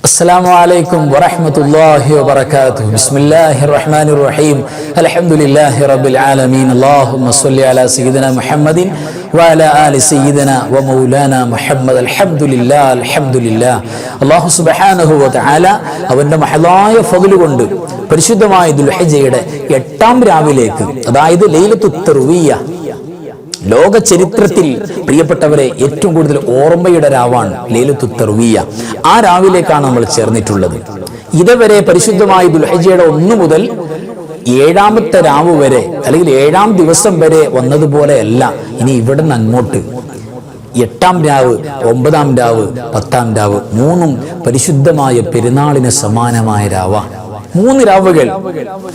السلام عليكم ورحمة الله وبركاته. بسم الله الرحمن الرحيم. الحمد لله رب العالمين. اللهم صل على سيدنا محمد وعلى آل سيدنا ومولانا محمد. الحمد لله الحمد لله. അല്ലാഹു സുബ്ഹാനഹു വ തആല അവന്റെ മഹലായ ഫദ്ൽ കൊണ്ട് പരിശുദ്ധമായ ദുൽഹിജ്ജയുടെ 8-ാം രാവിലേക്ക്, അതായത് ലൈലത്തുൽ തർവിയ, ലോക ചരിത്രത്തിൽ പ്രിയപ്പെട്ടവരെ ഏറ്റവും കൂടുതൽ ഓർമ്മയുടെ രാവാണ് ലൈലത്തുൽ തർവിയ. ആ രാവിലേക്കാണ് നമ്മൾ ചേർന്നിട്ടുള്ളത്. ഇതുവരെ പരിശുദ്ധമായ ദുൽഹിജ്ജയുടെ 1 മുതൽ 7-ാമത്തെ രാവ് വരെ, അല്ലെങ്കിൽ 7-ാം ദിവസം വരെ വന്നതുപോലെയല്ല ഇനി ഇവിടെ നിന്ന് അങ്ങോട്ട് 8-ാം രാവ്, 9-ാം രാവ്, 10-ാം രാവ്, 3ഉം പരിശുദ്ധമായ പെരുന്നാളിന് സമാനമായ രാവാണ്. 3 രാവുകൾ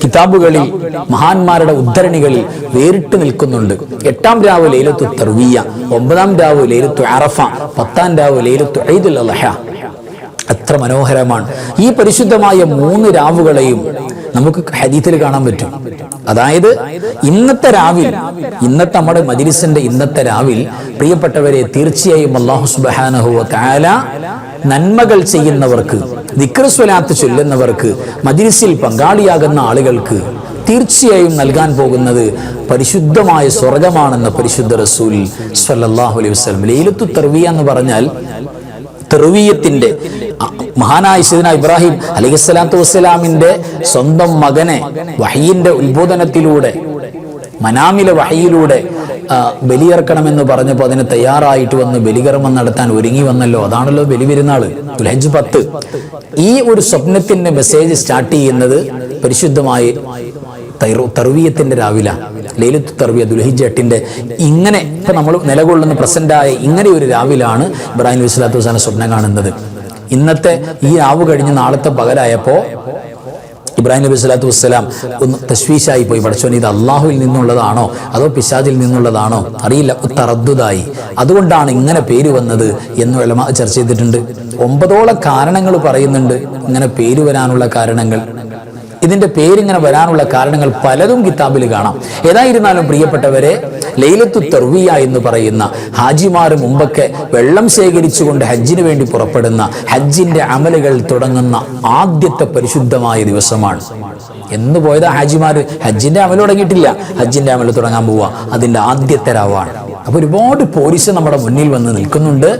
കിതാബുകളിൽ, മഹാന്മാരുടെ ഉദ്ധരണികളിൽ വേറിട്ട് നിൽക്കുന്നുണ്ട്. 8-ാം രാവ് ലൈലത്തുൽ തർവിയ, 9-ാം രാവ് ലൈലത്തുൽ അറഫ, 10-ാം രാവ് ലൈലത്തുൽ ഈദുൽ അദ്ഹ. അത്ര മനോഹരമാണ്. ഈ പരിശുദ്ധമായ 3 രാവുകളെയും നമുക്ക് ഹദീസിൽ കാണാൻ പറ്റും. അതായത് ഇന്നത്തെ രാവിൽ, ഇന്നത്തെ നമ്മുടെ മജ്‌ലിസിന്റെ ഇന്നത്തെ രാവിൽ പ്രിയപ്പെട്ടവരെ, തീർച്ചയായും അല്ലാഹു സുബ്ഹാനഹു വ തആല നന്മകൾ ചെയ്യുന്നവർക്ക്, ദിക്ർ സ്വലാത്ത് ചൊല്ലുന്നവർക്ക്, മജ്‌ലിസിൽ പങ്കാളിയാകുന്ന ആളുകൾക്ക് തീർച്ചയായും നൽകാൻ പോകുന്നത് പരിശുദ്ധമായ സ്വർഗമാണെന്ന് പരിശുദ്ധ റസൂൽ സ്വല്ലല്ലാഹു അലൈഹി വസല്ലം. ലൈലത്തുൽ തർവിയ എന്ന് പറഞ്ഞാൽ തർവിയത്തിന്റെ, മഹാനായ സയ്യിദുനാ ഇബ്രാഹിം അലൈഹിസ്സലാത്തു വസ്സലാമിന്റെ സ്വന്തം മകനെ വഹയിന്റെ ഉത്ബോധനത്തിലൂടെ, മനാമിലെ വഹയിലൂടെ ബലിയർക്കണമെന്ന് പറഞ്ഞപ്പോൾ അതിന് തയ്യാറായിട്ട് വന്ന് ബലികർമ്മം നടത്താൻ ഒരുങ്ങി വന്നല്ലോ. അതാണല്ലോ ബലിപെരുന്നാള്, ദുൽഹിജ്ജ് 10. ഈ ഒരു സ്വപ്നത്തിന്റെ മെസ്സേജ് സ്റ്റാർട്ട് ചെയ്യുന്നത് പരിശുദ്ധമായ തർവിയത്തിന്റെ രാവില, ലൈലത്തുൽ തർവിയ, ദുൽഹിജ്ജ് 8-ന്റെ ഇങ്ങനെ ഇപ്പൊ നമ്മൾ നിലകൊള്ളുന്ന പ്രസന്റായ ഇങ്ങനെ ഒരു രാവിലാണ് ഇബ്രാഹിം നബി സ്വല്ലല്ലാഹു അലൈഹി വസല്ലം സ്വപ്നം കാണുന്നത്. ഇന്നത്തെ ഈ രാവ് കഴിഞ്ഞ് നാളത്തെ പകലായപ്പോ ഇബ്രാഹിം നബി സ്വല്ലല്ലാഹു അലൈഹി വസല്ലം ഒന്ന് തശ്വീശായി പോയി. പടച്ചോനെ, ഇത് അള്ളാഹുവിൽ നിന്നുള്ളതാണോ അതോ പിശാചിൽ നിന്നുള്ളതാണോ അറിയില്ല, തറദ്ദുദായി. അതുകൊണ്ടാണ് ഇങ്ങനെ പേര് വന്നത് എന്ന് ഉലമാ ചർച്ച ചെയ്തിട്ടുണ്ട്. 9ഓളം കാരണങ്ങൾ പറയുന്നുണ്ട് ഇങ്ങനെ പേര് വരാനുള്ള കാരണങ്ങൾ. ഇതിന്റെ പേരിങ്ങനെ വരാനുള്ള കാരണങ്ങൾ പലതും കിതാബിൽ കാണാം. ഏതായിരുന്നാലും പ്രിയപ്പെട്ടവരെ, ലൈലത്തുൽ തർവിയ എന്ന് പറയുന്ന, ഹാജിമാർ മുമ്പൊക്കെ വെള്ളം ശേഖരിച്ചുകൊണ്ട് ഹജ്ജിന് വേണ്ടി പുറപ്പെടുന്ന, ഹജ്ജിന്റെ അമലുകൾ തുടങ്ങുന്ന ആദ്യത്തെ പരിശുദ്ധമായ ദിവസമാണ്. എന്ന് പോയതാ ഹാജിമാര്? ഹജ്ജിന്റെ അമൽ തുടങ്ങിയിട്ടില്ല, ഹജ്ജിന്റെ അമൽ തുടങ്ങാൻ പോവുക, അതിന്റെ ആദ്യത്തെ രാവാണ്. അപ്പൊ ഒരുപാട് പോലീസ് നമ്മുടെ മുന്നിൽ വന്ന് നിൽക്കുന്നുണ്ട്.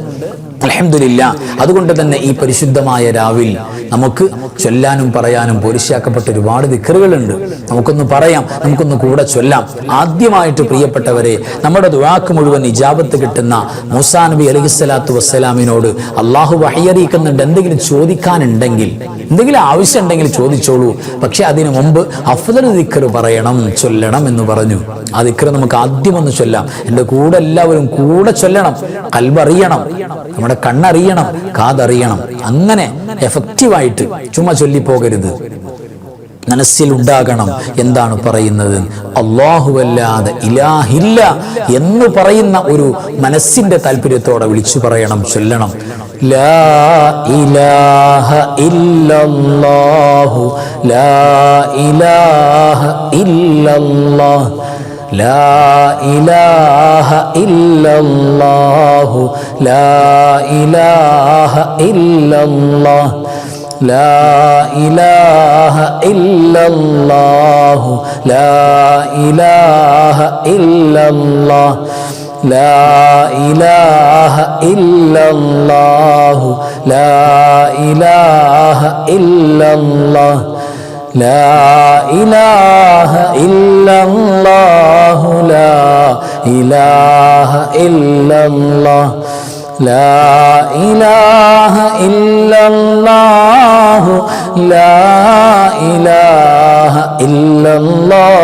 അൽഹംദുലില്ലാഹ്. അതുകൊണ്ട് തന്നെ ഈ പരിശുദ്ധമായ രാവിൽ നമുക്ക് ചൊല്ലാനും പറയാനും പോലീശാക്കപ്പെട്ട ഒരുപാട് ദിക്റുകളുണ്ട്. നമുക്കൊന്ന് പറയാം, നമുക്കൊന്ന് കൂടെ ചൊല്ലാം. ആദ്യമായിട്ട് പ്രിയപ്പെട്ടവരെ, നമ്മുടെ ദുആക്ക് മുഴുവൻ ഇജാബത്ത് കിട്ടുന്ന മൂസാ നബി അലൈഹിസ്സലാത്തു വസ്സലാമിനോട് അള്ളാഹു വഹി അറിയിക്കുന്നുണ്ട്. എന്തെങ്കിലും ചോദിക്കാനുണ്ടെങ്കിൽ, എന്തെങ്കിലും ആവശ്യം ഉണ്ടെങ്കിൽ ചോദിച്ചോളൂ. പക്ഷെ അതിനു മുമ്പ് അഫ്ദൽ ദിക്ർ പറയണം, ചൊല്ലണം എന്ന് പറഞ്ഞു. ആ ദിക്ർ നമുക്ക് ആദ്യം ഒന്ന് ചൊല്ലാം. എൻ്റെ കൂടെ എല്ലാവരും കൂടെ ചൊല്ലണം. ഖൽബറിയണം, നമ്മുടെ കണ്ണറിയണം, കാതറിയണം. അങ്ങനെ എഫക്റ്റീവായിട്ട് ചുമ്മാ ചൊല്ലിപ്പോകരുത്. മനസ്സിൽ ഉണ്ടാകണം എന്താണ് പറയുന്നത്. അല്ലാഹുവല്ലാതെ ഇലാഹില്ല എന്ന് പറയുന്ന ഒരു മനസ്സിന്റെ താല്പര്യത്തോടെ വിളിച്ചു പറയണം, ചൊല്ലണം. ലാ ഇലാഹ ഇല്ലല്ലാഹു ലാ ഇലാഹ ഇല്ലല്ലാഹ് ലാ ഇലാഹ ഇല്ലല്ലാഹു ലാ ഇലാഹ ഇല്ലല്ലാഹ് ലാ ഇലാഹ ഇല്ലല്ലാഹു ലാ ഇലാഹ ഇല്ലല്ലാഹ് ലാ ഇലാഹ ഇല്ലല്ലാഹു ലാ ഇലാഹ ഇല്ലല്ലാഹ് ലാ ഇലാഹ ഇല്ലല്ലാഹു ലാ ഇലാഹ ഇല്ലല്ലാഹ് ലാ ഇലാഹ ഇല്ലല്ലാഹു ലാ ഇലാഹ ഇല്ലല്ലാഹ്.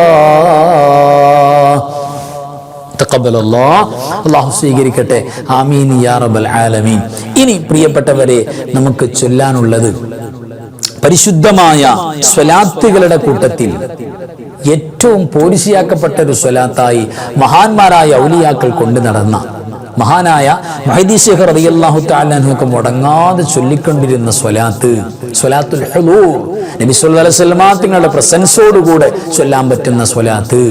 തഖബ്ബലല്ലാഹ്. അല്ലാഹു സ്വീകരിക്കട്ടെ. ആമീൻ യാ റബ്ബൽ ആലമീൻ. ഇനി പ്രിയപ്പെട്ടവരെ, നമുക്ക് ചൊല്ലാനുള്ളത് പരിശുദ്ധമായ സ്വലാത്തുകളുടെ കൂട്ടത്തിൽ ഏറ്റവും പോരിശയാക്കപ്പെട്ട ഒരു സ്വലാത്തായി മഹാന്മാരായ ഔലിയാക്കൾ കൊണ്ടു നടന്ന, മഹാനായ മുഹയ്യിദ്ദീൻ ശൈഖ് റളിയല്ലാഹു തആല അൻഹു മുടങ്ങാതെ ചൊല്ലിക്കൊണ്ടിരുന്ന സ്വലാത്ത്, സ്വലാത്തുൽ ഹുളൂർ. നബി സല്ലല്ലാഹു അലൈഹി വസല്ലം തങ്ങളുടെ പ്രസൻസോട് കൂടെ ചൊല്ലാൻ പറ്റുന്ന സ്വലാത്ത്.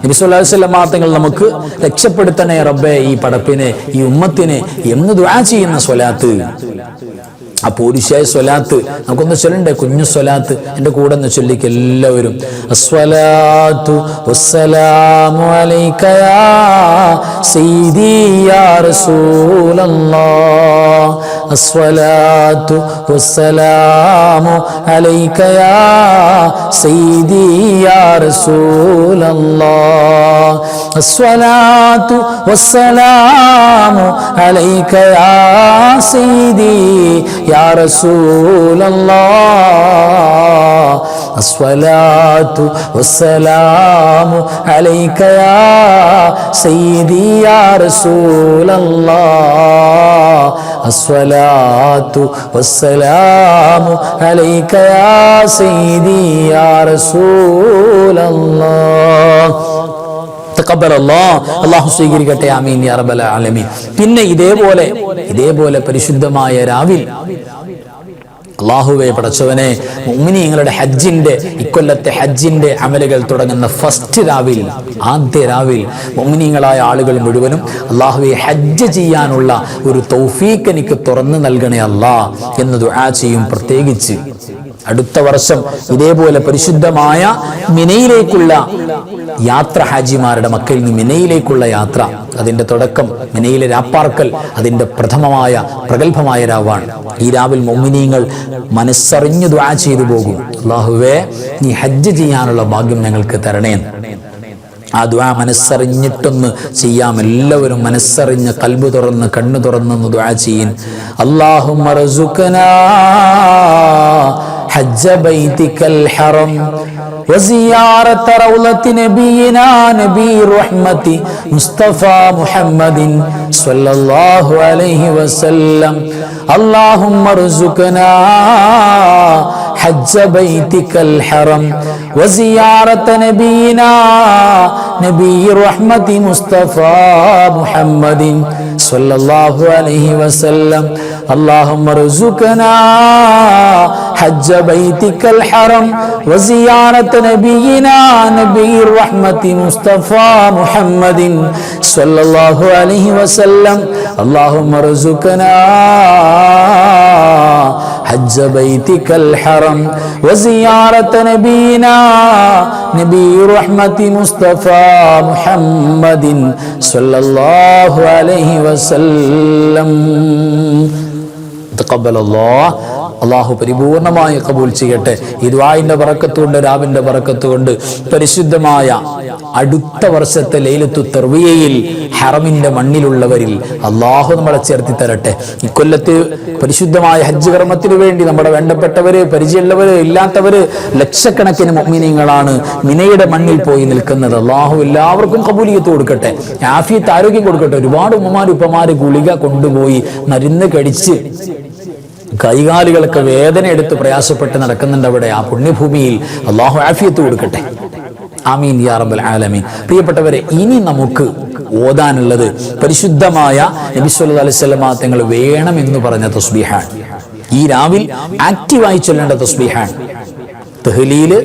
നബി സല്ലല്ലാഹു അലൈഹി വസല്ലം തങ്ങൾ നമുക്ക് രക്ഷപ്പെടുത്തണേ റബ്ബേ ഈ പടപ്പിനെ, ഈ ഉമ്മത്തിനെ എന്ന് ദുആ ചെയ്യുന്ന സ്വലാത്ത്. ആ പോരിശായ സ്വലാത്ത് നമുക്കൊന്ന് ചൊല്ലണ്ടേ? കുഞ്ഞു സ്വലാത്ത് എൻ്റെ കൂടെ ഒന്ന് ചൊല്ലിക്ക് എല്ലാവരും. അസ്സലാത്തു വസ്സലാമു അലൈക യാ സയ്യിദി യാ റസൂലല്ലാഹ്. അസ്സലാത്തു വസ്സലാമു അലൈക യാ സയ്യിദി യാ റസൂലല്ലാഹ്. അസ്സലാത്തു വസ്സലാമു അലൈക യാ സയ്യിദി യാ റസൂലല്ലാഹ്. അസ്സലാത്തു വസ്സലാമു അലൈക യാ സയ്യിദി യാ റസൂലല്ലാഹ്. അസ്സലാത്തു വസ്സലാമു അലൈക യാ സയ്യിദി യാ റസൂലല്ലാഹ്. അല്ലാഹു സ്വീകരിക്കട്ടെ. ആമീൻ യാ റബ്ബൽ ആലമീൻ. പിന്നെ ഇതേപോലെ പരിശുദ്ധമായ രാവിൽ അല്ലാഹുവേ പടച്ചവനെ, മുഅ്മിനീങ്ങളുടെ ഹജ്ജിന്റെ ഇക്കൊല്ലത്തെ ഹജ്ജിന്റെ അമലുകൾ തുടങ്ങുന്ന ഫസ്റ്റ് രാവിൽ, ആദ്യ രാവിൽ മുഅ്മിനീങ്ങളായ ആളുകൾ മുഴുവനും അല്ലാഹുവേ ഹജ്ജ് ചെയ്യാനുള്ള ഒരു തൗഫീഖ് എനിക്ക് തുറന്നു നൽകണേ അല്ലാ എന്ന് ദുആ ചെയ്യും. പ്രത്യേകിച്ച് അടുത്ത വർഷം ഇതേപോലെ പരിശുദ്ധമായ മിനയിലേക്കുള്ള യാത്ര, ഹാജിമാരുടെ മക്കയിൽ നിന്ന് മിനയിലേക്കുള്ള യാത്ര, അതിന്റെ തുടക്കം മിനയിലെ രാപ്പാർക്കൽ അതിന്റെ പ്രഥമമായ പ്രഗത്ഭമായ രാവാണ്. ഈ രാവിൽ മുഅ്മിനീങ്ങൾ മനസ്സറിഞ്ഞു ദുആ ചെയ്തു പോകും, അല്ലാഹുവേ നീ ഹജ്ജ് ചെയ്യാനുള്ള ഭാഗ്യം ഞങ്ങൾക്ക് തരണേ. ആ ദുആ മനസ്സറിഞ്ഞിട്ടൊന്ന് ചെയ്യാം. എല്ലാവരും മനസ്സറിഞ്ഞ് കൽബ് തുറന്ന് കണ്ണു തുറന്നൊന്ന് ദുആ ചെയ്യിൻ. അല്ലാഹുമ്മ റസുഖനാ ഹജ്ജ ബൈതിക്കൽ ഹറം وزيارة روضة نبينا نبي الرحمة مصطفى محمد صلى الله عليه وسلم. اللهم ارزقنا حج بيتك الحرم وزيارة نبينا نبي الرحمة مصطفى محمد صلى الله عليه وسلم. اللهم ارزقنا حج بيتك الحرم وزيارة نبينا نبي الرحمة مصطفى محمد صلى الله عليه وسلم. اللهم ارزقنا حج بيتك الحرم وزيارة نبينا نبي الرحمة مصطفى محمد صلى الله عليه وسلم. تقبل الله. അള്ളാഹു പരിപൂർണമായി കബൂൽ ചെയ്യട്ടെ. ഈ ദുആഇന്റെ ബറക്കത്ത് കൊണ്ട്, രാവിന്റെ ബറക്കത്ത് കൊണ്ട് പരിശുദ്ധമായ അടുത്ത വർഷത്തെ ലൈലത്തു തർവിയയിൽ ഹറമിന്റെ മണ്ണിലുള്ളവരിൽ അള്ളാഹു നമ്മളെ ചേർത്തി തരട്ടെ. ഇക്കൊല്ലത്ത് പരിശുദ്ധമായ ഹജ്ജ് കർമ്മത്തിനു വേണ്ടി നമ്മുടെ വേണ്ടപ്പെട്ടവര്, പരിചയമുള്ളവര്, ഇല്ലാത്തവര് ലക്ഷക്കണക്കിന് മുഅ്മിനീങ്ങളാണ് മിനയുടെ മണ്ണിൽ പോയി നിൽക്കുന്നത്. അള്ളാഹു എല്ലാവർക്കും കബൂലിയത്ത് കൊടുക്കട്ടെ, ആഫിയത്ത് ആരോഗ്യം കൊടുക്കട്ടെ. ഒരുപാട് ഉമ്മമാര് ഉപ്പമാര് ഗുളിക കൊണ്ടുപോയി മരുന്ന് കഴിച്ച് കൈകാലുകളൊക്കെ വേദന എടുത്ത് പ്രയാസപ്പെട്ട് നടക്കുന്നുണ്ട് അവിടെ. ആ പുണ്യഭൂമിയിൽ അള്ളാഹു ആഫിയത്ത് കൊടുക്കട്ടെ. ആമീൻ യാ റബ്ബൽ ആലമീൻ. പ്രിയപ്പെട്ടവരെ, ഇനി നമുക്ക് ഓതാനുള്ളത് പരിശുദ്ധമായ നബി സല്ലല്ലാഹു അലൈഹി വസല്ലം തങ്ങൾ വേണമെന്ന് പറഞ്ഞ തസ്ബീഹാണ്. ഈ രാവിൽ ആക്റ്റീവായി ചൊല്ലേണ്ട തസ്ബീഹാണ്. തഹ്ലീല്,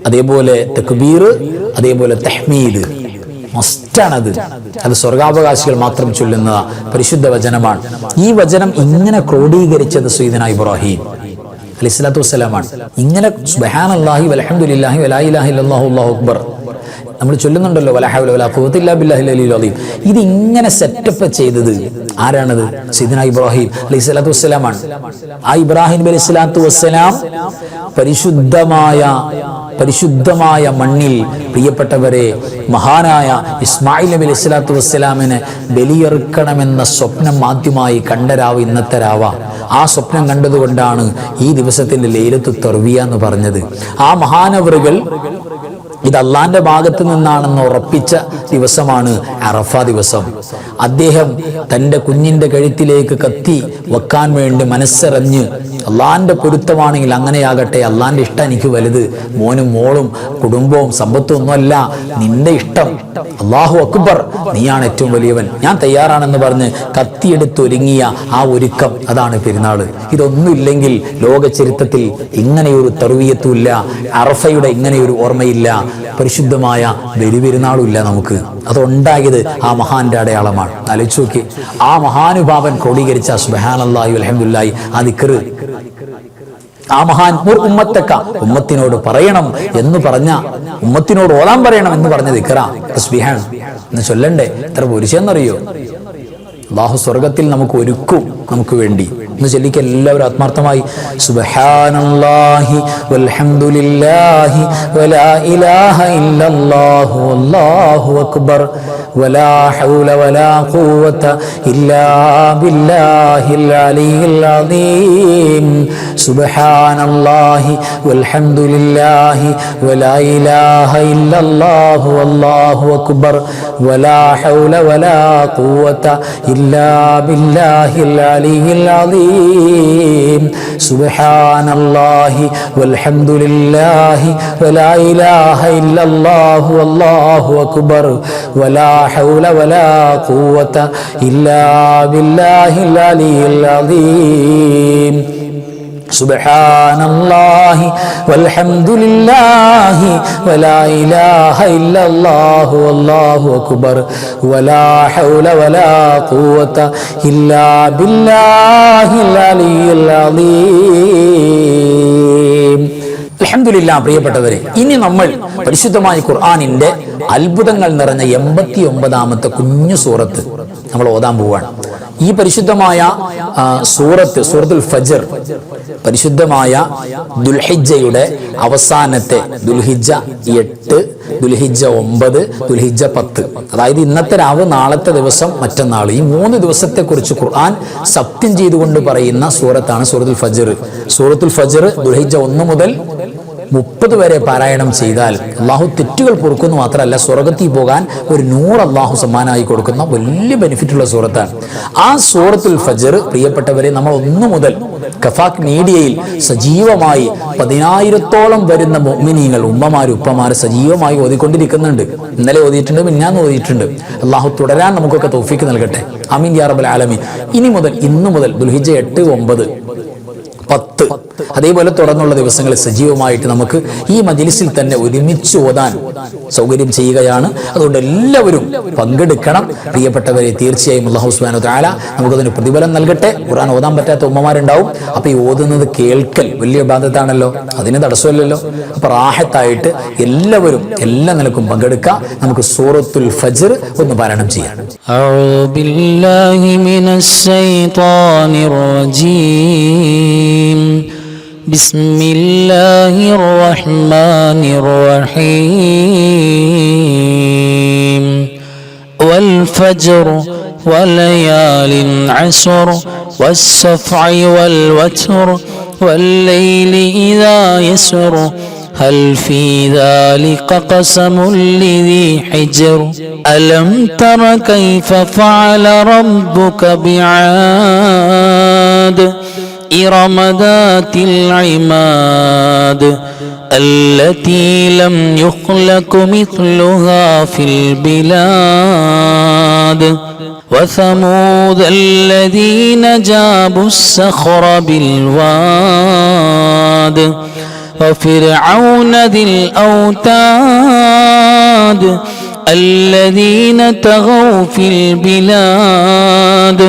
അതേപോലെ തക്ബീർ, അതേപോലെ തഹ്മീദ് മസ്റ്റാണത്. അത് സ്വർഗാവകാശികൾ മാത്രം ചൊല്ലുന്ന പരിശുദ്ധ വചനമാണ്. ഈ വചനം ഇങ്ങനെ ക്രോഡീകരിച്ചത് സയ്യിദുനാ ഇബ്രാഹിം അലൈഹിസ്സലാത്തു വസ്സലാമാണ്. ഇങ്ങനെ സുബ്ഹാനല്ലാഹി വൽഹംദുലില്ലാഹി വലാ ഇലാഹ ഇല്ലല്ലാഹു അല്ലാഹു അക്ബർ നമ്മൾ ചൊല്ലുന്നുണ്ടല്ലോ, വലാ ഹൗല വലാ ഖുവത ഇല്ലാ ബില്ലാഹിൽ അലിയിൽ അദീം. ഇത് ഇങ്ങനെ സെറ്റപ്പ് ചെയ്തത് ആരാണത്? സയ്യിദുനാ ഇബ്രാഹിം അലൈഹിസ്സലാത്തു വസ്സലാമാണ്. ആ ഇബ്രാഹിം നബി അലൈഹിസ്സലാത്തു വസ്സലാം പരിശുദ്ധമായ മണ്ണിൽ പ്രിയപ്പെട്ടവരെ മഹാനായ ഇസ്മായിൽ നബി അലൈഹി സ്വലാത്തു വസ്സലാമിനെ ബലിയെറുക്കണമെന്ന സ്വപ്നം ആദ്യമായി കണ്ട രാവ് ഇന്നത്തെ രാവ. ആ സ്വപ്നം കണ്ടതുകൊണ്ടാണ് ഈ ദിവസത്തിന്റെ ലൈലത്തു തർവിയ എന്ന് പറഞ്ഞത്. ആ മഹാനവറുകൾ ഇത് അള്ളാന്റെ ഭാഗത്ത് നിന്നാണെന്ന് ഉറപ്പിച്ച ദിവസമാണ് അറഫ ദിവസം. അദ്ദേഹം തൻ്റെ കുഞ്ഞിന്റെ കഴുത്തിലേക്ക് കത്തി വെക്കാൻ വേണ്ടി മനസ്സറിഞ്ഞ് അള്ളാഹിൻ്റെ പൊരുത്തമാണെങ്കിൽ അങ്ങനെയാകട്ടെ, അള്ളാഹിൻ്റെ ഇഷ്ടം എനിക്ക് വലുത്. മോനും മോളും കുടുംബവും സമ്പത്തും ഒന്നുമല്ല, നിന്റെ ഇഷ്ടം. അല്ലാഹു അക്ബർ, നീയാണ് ഏറ്റവും വലിയവൻ, ഞാൻ തയ്യാറാണെന്ന് പറഞ്ഞ് കത്തിയെടുത്തൊരുങ്ങിയ ആ ഒരുക്കം, അതാണ് പെരുന്നാൾ. ഇതൊന്നുമില്ലെങ്കിൽ ലോക ചരിത്രത്തിൽ ഇങ്ങനെയൊരു തർവീയത്തുമില്ല, അറഫയുടെ ഇങ്ങനെയൊരു ഓർമ്മയില്ല, പരിശുദ്ധമായ ബലിപെരുന്നാളും ഇല്ല നമുക്ക്. അതുണ്ടായത് ആ മഹാന്റെ അടയാളമാണ്. ആലോചിച്ച് നോക്കി, ആ മഹാനുഭാവൻ ക്രോഡീകരിച്ച സുബ്ഹാനല്ലാഹി വൽഹംദുലില്ലാഹി ആ ദിക്ർ, ആ മഹാൻ ഉമ്മത്തക്ക, ഉമ്മത്തിനോട് പറയണം എന്ന് പറഞ്ഞ, ഉമ്മത്തിനോട് ഓതാൻ പറയണം എന്ന് പറഞ്ഞ ദിക്റാ തസ്ബീഹാണ്. എന്ന് ചൊല്ലണ്ടേ എത്ര പൊരിച്ചെന്നറിയോ? അല്ലാഹു സ്വർഗത്തിൽ നമുക്ക് ഒരുക്കും നമുക്ക് വേണ്ടി. എന്ന് ചൊല്ലിക്ക് എല്ലാവരും ആത്മാർത്ഥമായി സുബ്ഹാനല്ലാഹി വൽഹംദുലില്ലാഹി വലാ ഇലാഹ ഇല്ലല്ലാഹു വല്ലാഹു അക്ബർ വലാ ഹൗല വലാ ഖുവത ഇല്ലാ ബില്ലാഹിൽ അലിയിൽ അദീം സുബ്ഹാനല്ലാഹി വൽഹംദുലില്ലാഹി വലാ ഇലാഹ ഇല്ലല്ലാഹു വല്ലാഹു അക്ബർ വലാ ഹൗല വലാ ഖുവത ഇല്ലാ ബില്ലാഹിൽ അലിയിൽ അദീം സുബ്ഹാനല്ലാഹി വൽഹംദുലില്ലാഹി വലാ ഇലാഹ ഇല്ലല്ലാഹു വല്ലാഹു അക്ബർ വലാ ഹൗല വലാ ഖുവത ഇല്ലാ ബില്ലാഹിൽ അലിയിൽ അദീം സുബ്ഹാനല്ലാഹി വൽഹംദുലില്ലാഹി വലാ ഇലാഹ ഇല്ലല്ലാഹു വല്ലാഹു അക്ബർ വലാ ഹൗല വലാ ഖുവത ഇല്ലാ ബില്ലാഹിൽ അലിയിൽ അദീം. അൽഹംദുലില്ലാഹ്. പ്രിയപ്പെട്ടവരെ, ഇനി നമ്മൾ പരിശുദ്ധമായ ഖുർആനിന്റെ അത്ഭുതങ്ങൾ നിറഞ്ഞ 89ാമത്തെ കുഞ്ഞു സൂറത്ത് നമ്മൾ ഓതാൻ പോവാണ്. ഈ പരിശുദ്ധമായ സൂറത്തുൽ ഫജ്ർ പരിശുദ്ധമായ ദുൽഹിജ്ജയുടെ അവസാനത്തെ, ദുൽഹിജ്ജ 8, ദുൽഹിജ്ജ 9, ദുൽഹിജ്ജ 10, അതായത് ഇന്നത്തെ രാവ്, നാളത്തെ ദിവസം, മറ്റന്നാൾ, ഈ 3 ദിവസത്തെ കുറിച്ച് ഖുർആൻ സത്യം ചെയ്തുകൊണ്ട് പറയുന്ന സൂറത്താണ് സൂറത്തുൽ ഫജ്ർ. സൂറത്തുൽ ഫജ്ർ ദുൽഹിജ്ജ 1 മുതൽ 30 വരെ പാരായണം ചെയ്താൽ അള്ളാഹു തെറ്റുകൾ പൊറുക്കുന്നു മാത്രമല്ല, സ്വർഗത്തിൽ പോകാൻ ഒരു 100 അള്ളാഹു സമ്മാനമായി കൊടുക്കുന്ന വലിയ ബെനിഫിറ്റുള്ള സൂറത്താണ് ആ സൂറത്തുൽ ഫജ്ർ. പ്രിയപ്പെട്ടവരെ, നമ്മൾ 1 മുതൽ കഫാക്ക് മീഡിയയിൽ സജീവമായി 10,000-ഓളം വരുന്ന മുഅ്മിനീങ്ങൾ, ഉമ്മമാര്, ഉപ്പമാര് സജീവമായി ഓതിക്കൊണ്ടിരിക്കുന്നുണ്ട്. ഇന്നലെ ഓതിയിട്ടുണ്ട്, മിന്നാന്ന് ഓതിയിട്ടുണ്ട്. അള്ളാഹു തുടരാൻ നമുക്കൊക്കെ തൗഫീക്ക് നൽകട്ടെ. ആമീൻ യാ റബ്ബൽ ആലമീൻ. ഇന്നു മുതൽ ദുൽഹിജ്ജ 8, 9, 10 അതേപോലെ തുടർന്നുള്ള ദിവസങ്ങളിൽ സജീവമായിട്ട് നമുക്ക് ഈ മജ്ലിസിൽ തന്നെ ഒരുമിച്ച് ഓതാൻ സൗകര്യം ചെയ്യുകയാണ്. അതുകൊണ്ട് എല്ലാവരും പങ്കെടുക്കണം. പ്രിയപ്പെട്ടവരെ, തീർച്ചയായും അല്ലാഹു സുബ്ഹാനഹു വ തആല നമുക്കതിന് പ്രതിഫലം നൽകട്ടെ. ഖുർആൻ ഓതാൻ പറ്റാത്ത ഉമ്മമാരുണ്ടാവും. അപ്പൊ ഈ ഓതുന്നത് കേൾക്കൽ വലിയ ഇബാദത്താണല്ലോ, അതിന് തടസ്സമില്ലല്ലോ. അപ്പൊ റാഹത്തായിട്ട് എല്ലാവരും എല്ലാ നിലക്കും പങ്കെടുക്കാം. നമുക്ക് സൂറത്തുൽ ഫജ്ർ ഒന്ന് പാരായണം ചെയ്യാം. അഊദു ബില്ലാഹി മിനശ് ശൈത്വാനിർ റജീം. ബിസ്മില്ലാഹിർ റഹ്മാനിർ റഹീം. വൽ ഫജ്ർ വലയാലിൻ അശ്ർ വസ്സഫ്ഇ വൽ വത്ർ വല്ലൈലി ഇദാ യസ്ർ هل في ذلك قسم لذي حجر ألم تر كيف فعل ربك بعاد إرم ذات العماد التي لم يخلق مثلها في البلاد وثمود الذين جابوا الصخر بالواد وفرعون ذي الأوتاد الذين طغوا في البلاد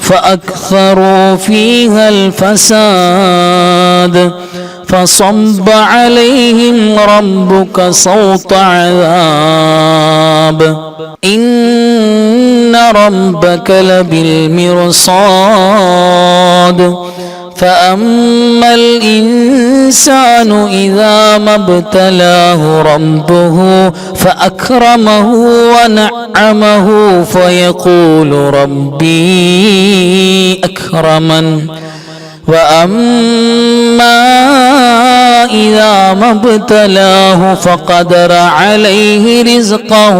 فأكثروا فيها الفساد فصب عليهم ربك صوت عذاب إن ربك لبالمرصاد فأما الإنسان إذا ما ابتلاه ربه فأكرمه ونعمه فيقول ربي أكرمن وأما إذا ما ابتلاه فقدر عليه رزقه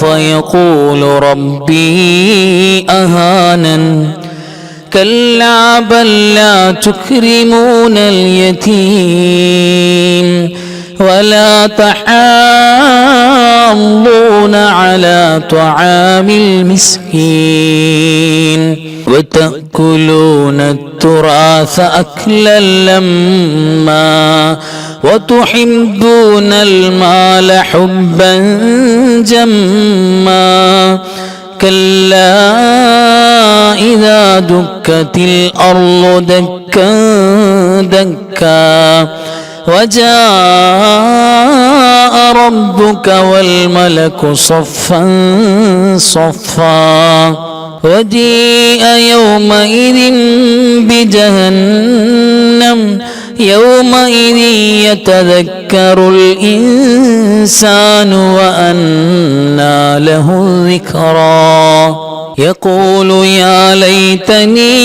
فيقول ربي أهانن كلا بل لا تكرمون اليتيم ولا تحاضون على طعام المسكين وتأكلون التراث أكلا لما وتحبون المال حبا جما كلا إذا دكت الأرض دكا دكا وجاء ربك والملك صفا صفا وجيء يومئذ بجهنم يومئذ يتذكر الإنسان وأنى له الذكرى يقول يا ليتني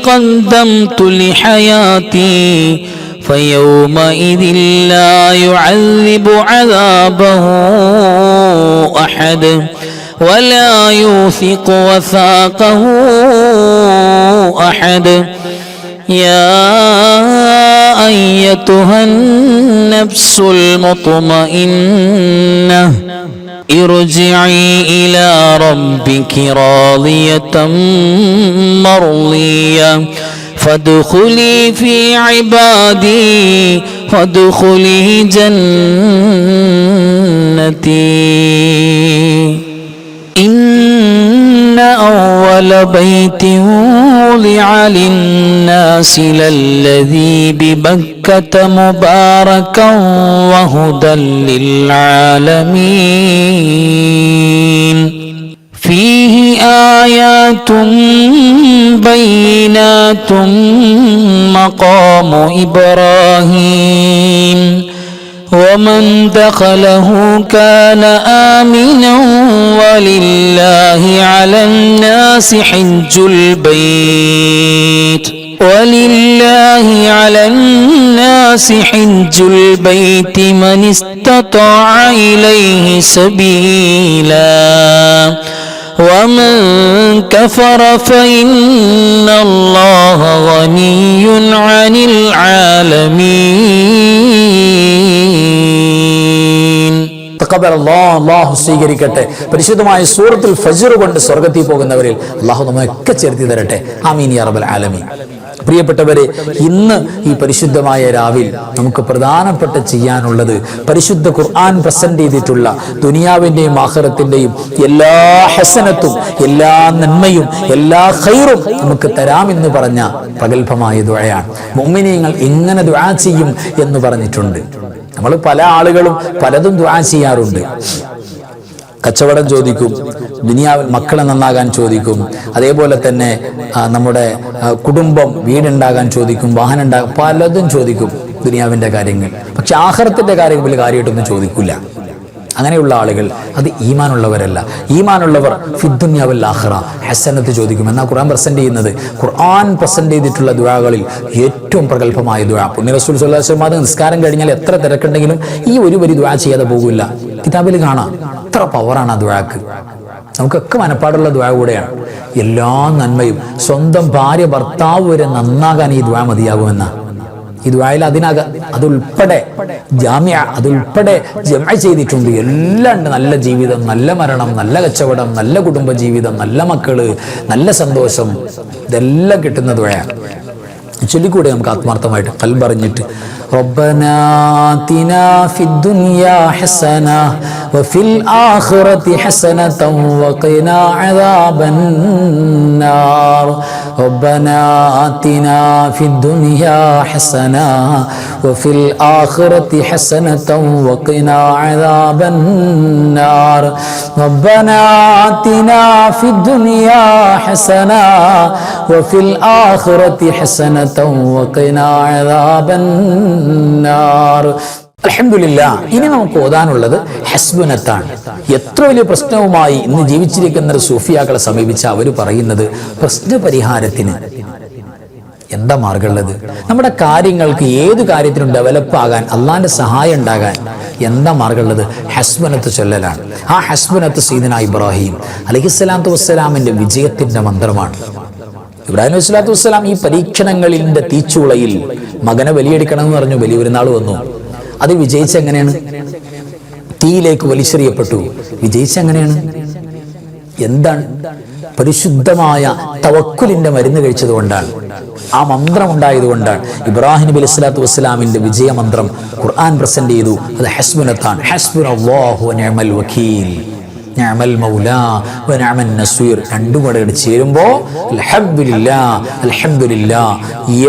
قدمت لحياتي فيومئذ لا يعذب عذابه أحد ولا يوثق وثاقه أحد يا أيتها النفس المطمئنة ارجعي إلى ربك راضية مرضية فادخلي في عبادي وادخلي جنتي إن أول بيت وضع للناس للذي ببكة مباركا وهدى للعالمين فيه آيات بينات مقام إبراهيم ومن دخله كان آمنا ولله على الناس حج البيت من استطاع إليه سبيلا ومن كفر فإن الله غني عن العالمين. അല്ലാഹു സ്വീകരിക്കട്ടെ. പരിശുദ്ധമായ സൂറത്തുൽ ഫജ്ർ കൊണ്ട് സ്വർഗ്ഗത്തിൽ പോകുന്നവരിൽ അല്ലാഹു നമ്മയൊക്കെ ചേർത്തി തരട്ടെ. ആമീൻ യാ റബ്ബൽ ആലമീൻ. പ്രിയപ്പെട്ടവരെ, ഇന്ന് ഈ പരിശുദ്ധമായ രാവിൽ നമുക്ക് പ്രധാനപ്പെട്ട ചെയ്യാനുള്ളത് പരിശുദ്ധ ഖുർആൻ പ്രസന്റ് ചെയ്തിട്ടുള്ള ദുനിയാവിന്റെയും ആഖിറത്തിന്റെയും എല്ലാ ഹസനത്തും എല്ലാ നന്മയും എല്ലാ ഖൈറും നമുക്ക് തരാമെന്ന് പറഞ്ഞ പ്രഗൽഭമായ ദുആയാണ്. മുഅ്മിനീങ്ങൾ എങ്ങനെ ദുആ ചെയ്യും എന്ന് പറഞ്ഞിട്ടുണ്ട്. നമ്മൾ പല ആളുകളും പലതും ദുആ ചെയ്യാറുണ്ട്. കച്ചവടം ചോദിക്കും, ദുനിയാവിൽ മക്കളെ നന്നാകാൻ ചോദിക്കും, അതേപോലെ തന്നെ നമ്മുടെ കുടുംബം വീടുണ്ടാകാൻ ചോദിക്കും, വാഹനം ഉണ്ടാകാൻ പലതും ചോദിക്കും ദുനിയാവിൻ്റെ കാര്യങ്ങൾ. പക്ഷെ ആഖിറത്തിന്റെ കാര്യങ്ങൾ കാര്യമായിട്ടൊന്നും ചോദിക്കില്ല. അങ്ങനെയുള്ള ആളുകൾ അത് ഈമാനുള്ളവരല്ല. ഈമാനുള്ളവർ ഫിദ്ദുനിയാവൽ ആഖിറ ഹസനത്ത് ചോദിക്കും. എന്നാൽ ഖുർആൻ പ്രസന്റ് ചെയ്യുന്നത്, ഖുർആൻ പ്രസന്റ് ചെയ്തിട്ടുള്ള ദുആകളിൽ ഏറ്റവും പ്രഗൽഭമായ ദുആ, പുണ്യ റസൂൽ സ്വല്ലല്ലാഹു അലൈഹി വസല്ലം നിസ്കാരം കഴിഞ്ഞാൽ എത്ര തിരക്കുണ്ടെങ്കിലും ഈ ഒരു വരി ദുആ ചെയ്യാതെ പോകില്ല. കിതാബിൽ കാണാം എത്ര പവറാണ് ആ ദുആക്ക്. നമുക്കൊക്കെ മനപ്പാടുള്ള ദുആ കൂടെയാണ്. എല്ലാ നന്മയും സ്വന്തം ഭാര്യ ഭർത്താവ് വരെ നന്നാകാൻ ഈ ദുആ മതിയാകുമെന്ന ഈ ദുആയിൽ അതുൾപ്പെടെ അതുൾപ്പെടെ ജമഅ ചെയ്തിട്ടുണ്ട്. എല്ലാം ഉണ്ട്. നല്ല ജീവിതം, നല്ല മരണം, നല്ല കച്ചവടം, നല്ല കുടുംബ ജീവിതം, നല്ല മക്കള്, നല്ല സന്തോഷം, ഇതെല്ലാം കിട്ടുന്ന ദുആയാണ്. ചൊല്ലിക്കൂടെ നമുക്ക് ആത്മാർത്ഥമായിട്ട് കൽബറിഞ്ഞിട്ട് റബ്ബനാ ആതിനാ ഫിദ്ദുനിയാ ഹസന വഫിൽ ആഖിറതി ഹസനതൻ വഖിനാ അദാബന്നാർ റബ്ബനാ ആതിനാ ഫിദ്ദുനിയാ ഹസന വഫിൽ ആഖിറതി ഹസനതൻ വഖിനാ അദാബന്നാർ റബ്ബനാ ആതിനാ ഫിദ്ദുനിയാ ഹസന വഫിൽ ആഖിറതി ഹസനതൻ വഖിനാ അദാബന്നാർ. അൽഹംദുലില്ലാഹ്. ഇനി നമുക്ക് ഓതാനുള്ളത് ഹസ്ബുനത്താണ്. എത്ര വലിയ പ്രശ്നവുമായി ഇന്ന് ജീവിച്ചിരിക്കുന്ന സൂഫിയാക്കളെ സമീപിച്ച അവർ പറയുന്നത് പ്രശ്നപരിഹാരത്തിന് എന്താ മാർഗമുള്ളത്? നമ്മുടെ കാര്യങ്ങൾക്ക് ഏത് കാര്യത്തിനും ഡെവലപ്പ് ആകാൻ, അള്ളാന്റെ സഹായം ഉണ്ടാകാൻ എന്താ മാർഗമുള്ളത്? ഹസ്ബുനത്ത് ചൊല്ലലാണ്. ആ ഹസ്ബുനത്ത് സയ്യിദുനാ ഇബ്രാഹിം അലൈഹിസ്സലാത്തു വസ്സലാമിന്റെ വിജയത്തിന്റെ മന്ത്രമാണ്. ഇബ്രാഹിം നബി സ്വല്ലല്ലാഹു അലൈഹി വസല്ലം ഈ പരീക്ഷണങ്ങളിന്റെ തീച്ചുളയിൽ മകനെ ബലിയെടുക്കണം എന്ന് പറഞ്ഞു. ബലിപെരുന്നാൾ വന്നു. അത് വിജയിച്ചെങ്ങനെയാണ്? തീയിലേക്ക് വലിച്ചെറിയപ്പെട്ടു. വിജയിച്ചെങ്ങനെയാണ്? എന്താണ്? പരിശുദ്ധമായ തവക്കുലിന്റെ മരുന്ന് കഴിച്ചതുകൊണ്ടാണ്, ആ മന്ത്രം ഉണ്ടായതുകൊണ്ടാണ്. ഇബ്രാഹിം നബി സ്വല്ലല്ലാഹു അലൈഹി വസല്ലമിന്റെ വിജയമന്ത്രം ഖുർആൻ പ്രസന്റ് ചെയ്തു. അത് ഹസ്ബുനത്താണ്. ഹസ്ബുനല്ലാഹു വനിഅമൽ വകീൽ, നിഅമൽ മൗലാ വനിഅമൻ നസീർ. രണ്ടും കൂടെ ചേരുമ്പോൾ അൽഹംദുലില്ലാഹ് അൽഹംദുലില്ലാഹ്,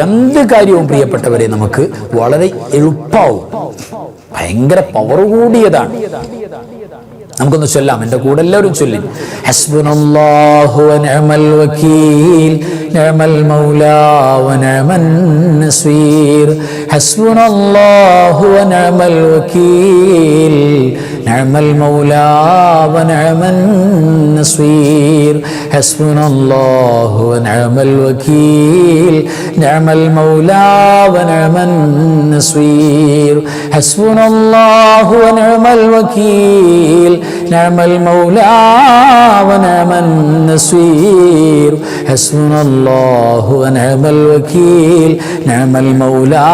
എന്ത് കാര്യവും പ്രിയപ്പെട്ടവരെ നമുക്ക് വളരെ എളുപ്പമാവും. ഭയങ്കര പവർ കൂടിയതാണ്. നമുക്കൊന്ന് ചൊല്ലാം, എൻ്റെ കൂടെ എല്ലാവരും ചൊല്ലി. ഹസ്ബുനല്ലാഹു വനിഅമൽ വകീൽ, നിഅമൽ മൗലാ വനിഅമൻ നസീർ. ഹസ്ബുനല്ലാഹു വനിഅമൽ വകീൽ, നിഅമൽ മൗലാ വനിഅമൻ നസീർ. ഹസ്ബുനല്ലാഹു വനിഅമൽ വകീൽ, നിഅമൽ മൗലാ വനിഅമൻ നസീർ. ഹസ്ബുനല്ലാഹു വനിഅമൽ വകീൽ, നിഅമൽ മൗലാ വനിഅമൻ നസീർ. ഹസ്ബുനല്ലാഹു വനിഅമൽ വകീൽ, നിഅമൽ മൗലാ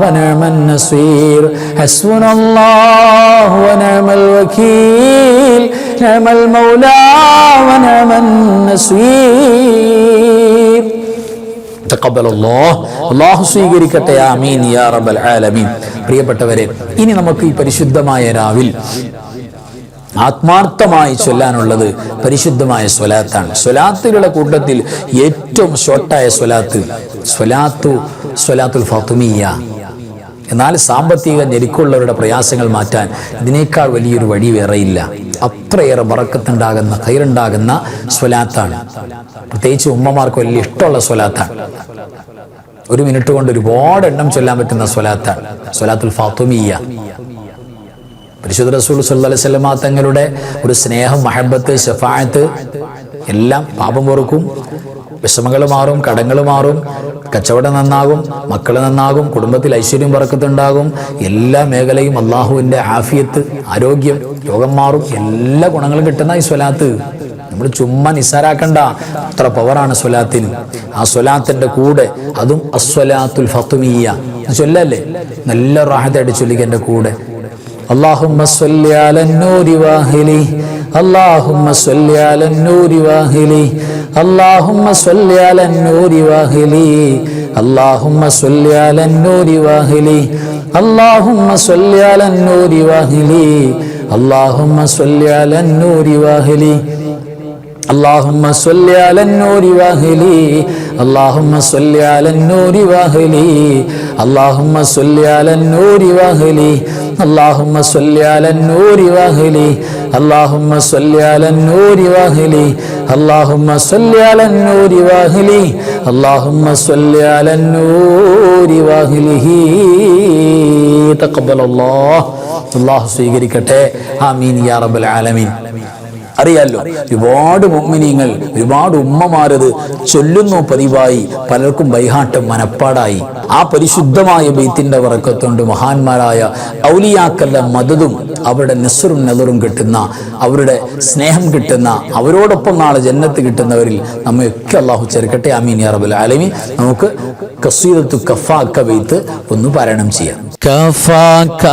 വനിഅമൻ നസീർ. ഹസ്ബുനല്ലാഹു വനിഅമൽ വകീൽ, നിഅമൽ മൗലാ വനിഅമൻ നസീർ. തഖബ്ബലല്ലാഹ്, അല്ലാഹു സ്വീകരിക്കട്ടെ. ആമീൻ യാ റബ്ബൽ ആലമീൻ. പ്രിയപ്പെട്ടവരെ, ഇനി നമുക്ക് ഈ പരിശുദ്ധമായ രാവിൽ ആത്മാർത്ഥമായി ചൊല്ലാനുള്ളത് പരിശുദ്ധമായ സ്വലാത്താണ്. സ്വലാത്തുകളുടെ കൂട്ടത്തിൽ ഏറ്റവും ഷോർട്ടായ സ്വലാത്തുൽ ഫാത്തിമിയ്യ. എന്നാൽ സാമ്പത്തിക ഞെരുക്കമുള്ളവരുടെ പ്രയാസങ്ങൾ മാറ്റാൻ ഇതിനേക്കാൾ വലിയൊരു വഴി വേറെയില്ല. അത്രയേറെ ബറക്കത്തുണ്ടാകുന്ന ഖൈറുണ്ടാകുന്ന സ്വലാത്താണ്. പ്രത്യേകിച്ച് ഉമ്മമാർക്ക് വലിയ ഇഷ്ടമുള്ള സ്വലാത്താണ്. 1 മിനിറ്റ് കൊണ്ട് ഒരുപാട് എണ്ണം ചൊല്ലാൻ പറ്റുന്ന സ്വലാത്താണ് സ്വലാത്തുൽ ഫാത്തിമിയ്യ. പരിശുദ്ധ റസൂൽ സല്ലല്ലാഹു അലൈഹി വസല്ലം തങ്ങളുടെ ഒരു സ്നേഹം, മഹബത്ത്, ശഫാഅത്ത് എല്ലാം പാപം പൊറുക്കും, വിഷമങ്ങൾ മാറും, കടങ്ങൾ മാറും, കച്ചവടം നന്നാകും, മക്കൾ നന്നാകും, കുടുംബത്തിൽ ഐശ്വര്യം ബറക്കത്തുണ്ടാകും, എല്ലാ മേഖലയും അള്ളാഹുവിൻ്റെ ആഫിയത്ത്, ആരോഗ്യം, രോഗം മാറും, എല്ലാ ഗുണങ്ങളും കിട്ടുന്ന ഈ സ്വലാത്ത് നമ്മൾ ചുമ്മാ നിസ്സാരാക്കണ്ട. അത്ര പവറാണ് സ്വലാത്തിന്. ആ സ്വലാത്തിന്റെ കൂടെ അതും അസ്വലാത്തുൽ ഫാത്തിമിയ്യ ചൊല്ലല്ലേ, നല്ല റാഹത്തായിട്ട് ചൊല്ലിക്ക എൻ്റെ കൂടെ. اللهم صل على النور واهله، اللهم صل على النور واهله، اللهم صل على النور واهله، اللهم صل على النور واهله، اللهم صل على النور واهله، اللهم صل على النور واهله، اللهم صل على النور واهله، اللهم صل على النور واهله، اللهم صل على النور واهله، اللهم صل على النور واهله، اللهم صل على النور واهله، اللهم صل على النور واهله، اللهم صل على النور واهله. تقبل الله. അല്ലാഹു സ്വീകരിക്കട്ടെ. ആമീൻ യാ റബ്ബൽ ആലമീൻ. അറിയാലോ, ഒരുപാട് മുഅ്മിനീങ്ങൾ, ഒരുപാട് ഉമ്മമാരത് ചൊല്ലുന്നു പതിവായി, പലർക്കും ബൈഹാട്ടം മനപ്പാടായി. ആ പരിശുദ്ധമായ ബൈത്തിന്റെ ബറക്കത്തുകൊണ്ട് മഹാന്മാരായ ഔലിയാക്കളുടെ മദദും അവരുടെ നസ്റും നദറും കിട്ടുന്ന, അവരുടെ സ്നേഹം കിട്ടുന്ന, അവരോടൊപ്പം നാളെ ജന്നത്ത് കിട്ടുന്നവരിൽ നമ്മയൊക്കെ അല്ലാഹു ചേർക്കട്ടെ. ആമീൻ യാ റബ്ബൽ ആലമീൻ. നമുക്ക് ഖസീദത്തു കഫാക ബൈത്ത് ഒന്ന് പാരായണം ചെയ്യാം. കഫാക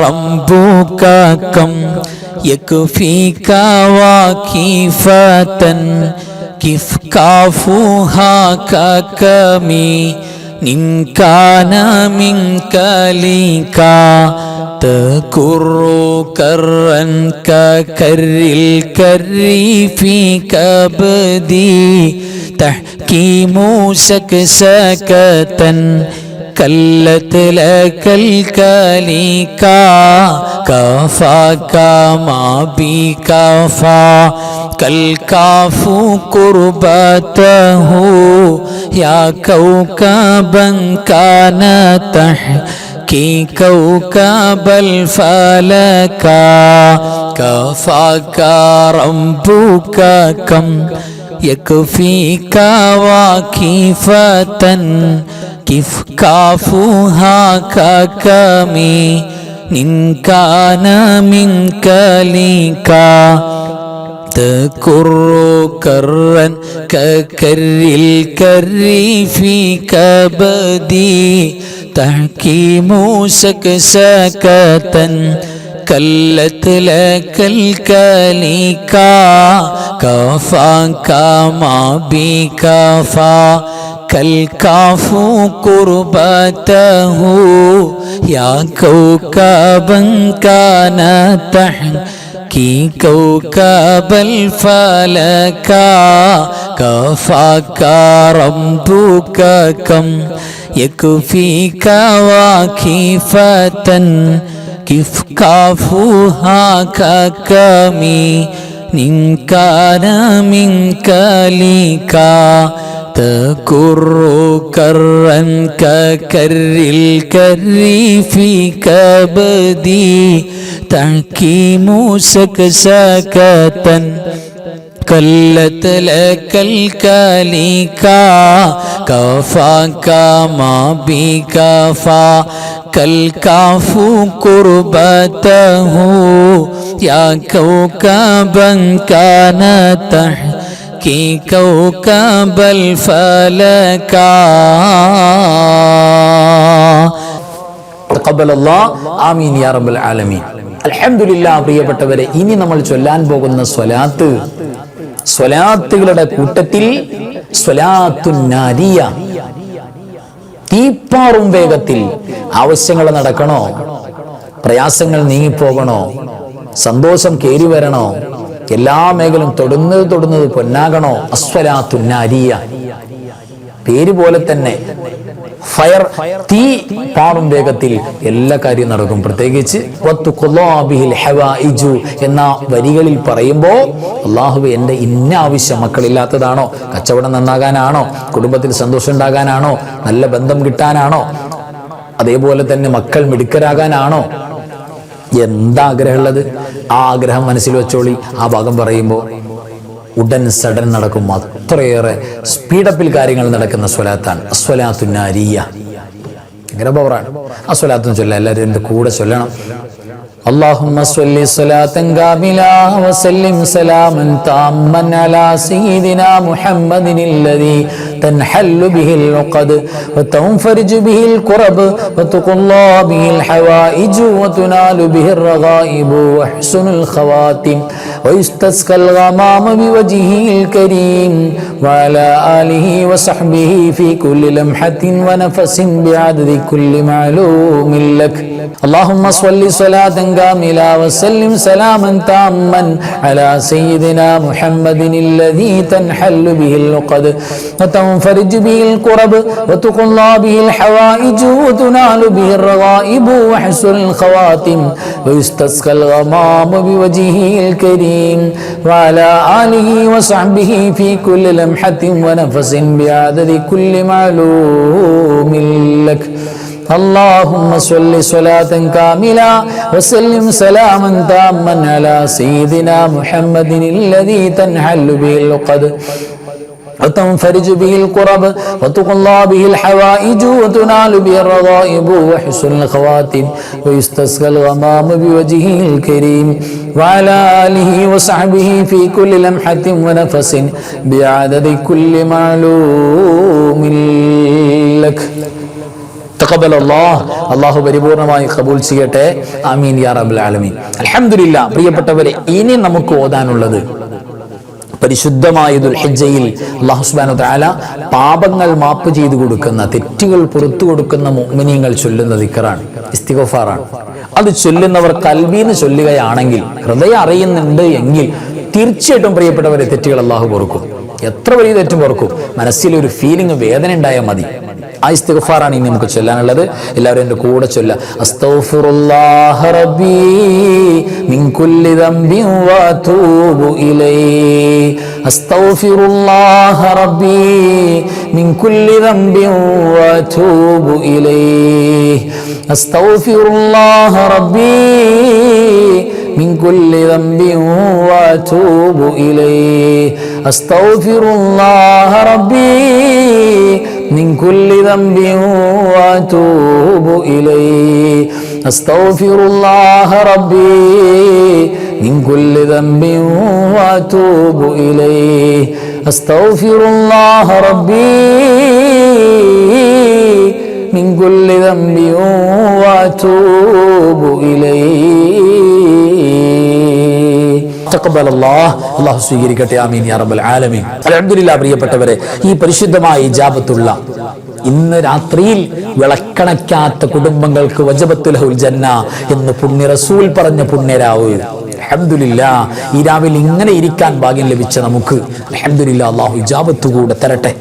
റബ്ബുക കം يكفيك واكفة كيف كافوها ككمي إن كان منك ليكا تكر كرا ككر الكر في كبدي تحكيم سكسكة كلت لك الكليكا كفاك ما بكفا كالكاف قربته يا كوكبا كان تحكي كوكب الفلكا كفاك ربك كم يكفيك واكفة كيف كافوها ككمي إن كان منك ليكا تكر كرا ككر الكر في كبدي تحكيم سكسكة كلت لك الكليكا كفاك ما بكفا كالكاف قربته يا كوكبا كان تحكي كوكب الفلكا كفاك ربك كم يكفيك واكفة كيف كافوها ككمي إن كان منك ليكا تكر كرا ككر الكر في كبدي تحكيم سكسكة كلت لك الكليكا كفاك ما بكفا كالكاف قربته يا كوكبا كان تحكي كوكب الفلكا تقبل الله آمين يا رب العالمين. അൽഹംദുലില്ലാ. പ്രിയപ്പെട്ടവരെ, ഇനി നമ്മൾ ചൊല്ലാൻ പോകുന്ന സ്വലാത്തുകളുടെ കൂട്ടത്തിൽ സ്വലാത്തുൻ നാരിയ, തീപ്പാറും വേഗത്തിൽ ആവശ്യങ്ങൾ നടക്കണോ, പ്രയാസങ്ങൾ നീങ്ങിപ്പോകണോ, സന്തോഷം കേറി വരണോ, എല്ലാ മേഖലയും തൊടുന്നത് പൊന്നാകണോ, അസ്വലാത്തുൻ നാരിയ. പേര് പോലെ തന്നെ ഫയർ, തീ പാറും വേഗത്തിൽ എല്ലാ കാര്യവും നടക്കും. പ്രത്യേകിച്ച് എന്ന വരികളിൽ പറയുമ്പോ, അല്ലാഹുവേ എൻ്റെ ഇന്ന ആവശ്യം, മക്കളില്ലാത്തതാണോ, കച്ചവടം നന്നാകാനാണോ, കുടുംബത്തിൽ സന്തോഷം ഉണ്ടാകാനാണോ, നല്ല ബന്ധം കിട്ടാനാണോ, അതേപോലെ തന്നെ മക്കൾ മിടുക്കരാകാനാണോ, എന്താ ആഗ്രഹമുള്ളത് ആ ആഗ്രഹം മനസ്സിൽ വെച്ചോളി. ആ ഭാഗം പറയുമ്പോൾ ഉടൻ സഡൻ നടക്കും. അത്രയേറെ സ്പീഡപ്പിൽ കാര്യങ്ങൾ നടക്കുന്ന സ്വലാത്താണ് അസ്വലാത്തുൻ നാരിയ. ഭയങ്കര പവറാണ് ആ സ്വലാത്തും ചൊല്ലാം. എല്ലാവരും എൻ്റെ കൂടെ ചൊല്ലണം. اللهم صل صلاة كاملة وسلم سلاما تاما على سيدنا محمد الذي تنحل به العقد وتنفرج به الكرب وتقضى به الحوائج وتنال به الرغائب وحسن الخواتم ويستسقى الغمام بوجهه الكريم وعلى آله وصحبه في كل لمحة ونفس بعدد كل معلوم لك. اللهم صل صلاة كاملة وسلم سلاما تاما على سيدنا محمد الذي تنحل به العقد وتنفرج به الكرب وتقضى به الحوائج وتنال به الرغائب وحسن الخواتم ويستسقى الغمام بوجهه الكريم وعلى آله وصحبه في كل لمحة ونفس بعدد كل معلوم لك. اللهم صل صلاة كاملة وسلم سلاما تاما على سيدنا محمد الذي تنحل به العقد وتنفرج به الكرب وتقضى به الحوائج وتنال به الرغائب وحسن الخواتم ويستسقى الغمام بوجهه الكريم وعلى آله وصحبه في كل لمحة ونفس بعدد كل معلوم لك. അല്ലാഹു പരിപൂർണമായി ഖബൂൽ ചെയ്യട്ടെ. ആമീൻ യാ റബ്ബൽ ആലമീൻ. അൽഹംദുലില്ലാ. പ്രിയപ്പെട്ടവരെ, ഇനി നമുക്ക് ഓതാനുള്ളത് പരിശുദ്ധമായ ദുൽഹിജ്ജയിൽ അല്ലാഹു സുബ്ഹാനഹു വ തആല പാപങ്ങൾ മാപ്പ് ചെയ്തു കൊടുക്കുന്ന, തെറ്റുകൾ പുറത്തു കൊടുക്കുന്ന മുഅ്മിനീങ്ങൾ ചൊല്ലുന്ന ദിക്റാണ്, ഇസ്തിഗ്ഫാറാണ്. അത് ചൊല്ലുന്നവർ ഖൽബീന്ന് ചൊല്ലുകയാണെങ്കിൽ, ഹൃദയം അറിയുന്നുണ്ട് എങ്കിൽ തീർച്ചയായിട്ടും പ്രിയപ്പെട്ടവരെ തെറ്റുകൾ അല്ലാഹു പൊറുക്കും. എത്ര വലിയ തെറ്റും പൊറുക്കും. മനസ്സിലൊരു ഫീലിംഗ്, വേദന ഉണ്ടായാൽ മതി. ആ ഇസ്തിഗ്ഫാറാണ് ഇനി നമുക്ക് ചൊല്ലാനുള്ളത്. എല്ലാവരും എൻ്റെ കൂടെ ചൊല്ല. അസ്തഗ്ഫിറുല്ലാഹ റബ്ബി മിൻ കുല്ലി ദംബിൻ വഅതൂബു ഇലൈഹി. അസ്തഗ്ഫിറുല്ലാഹ റബ്ബി മിൻ കുല്ലി ദംബിൻ വഅതൂബു ഇലൈഹി. അസ്തഗ്ഫിറുല്ലാഹ റബ്ബി من كل ذنب واتوب اليه. استغفر الله ربي من كل ذنب وأتوب إليه أستغفر الله ربي من كل ذنب وأتوب إليه أستغفر الله ربي من كل ذنب وأتوب إليه تقبل الله അല്ലാഹു സ്വീകരിക്കട്ടെ ആമീൻ യാ റബ്ബൽ ആലമീൻ. അൽഹംദുലില്ലാഹ് പ്രിയപ്പെട്ടവരെ, ഈ പരിശുദ്ധമായ ഇജാബത്തുള്ള ഇന്ന് രാത്രിയിൽ വിളക്കണക്കാത്ത കുടുംബങ്ങൾക്ക് വജബത്തുൽ ലഹുൽ ജന്ന എന്ന് പുണ്യ റസൂൽ പറഞ്ഞ പുണ്യരാവ്. അൽഹംദുലില്ലാഹ്, ഈ രാവിലെ ഇങ്ങനെ ഇരിക്കാൻ ഭാഗ്യം ലഭിച്ച നമുക്ക് അൽഹംദുലില്ലാഹ് അല്ലാഹു ഇജാബത്ത് കൂടെ തരട്ടെ.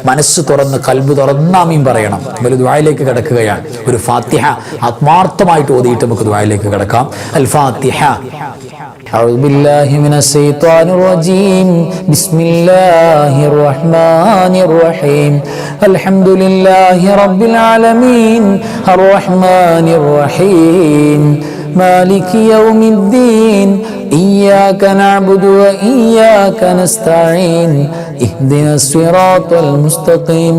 മനസ്സ് തുറന്ന് കൽബ് തുറന്ന് ആമീൻ പറയണം. ഒരു ദുആയിലേക്ക് കിടക്കുകയാണ്. ഒരു ഫാത്തിഹ ആത്മാർത്ഥമായിട്ട് ഓതിയിട്ട് നമുക്ക് ദുആയിലേക്ക് കിടക്കാം. അൽ ഫാത്തിഹ. أعوذ بالله من الشيطان الرجيم بسم الله الرحمن الرحيم الحمد لله رب العالمين الرحمن الرحيم مالك يوم الدين إياك نعبد وإياك نستعين اهدنا الصراط المستقيم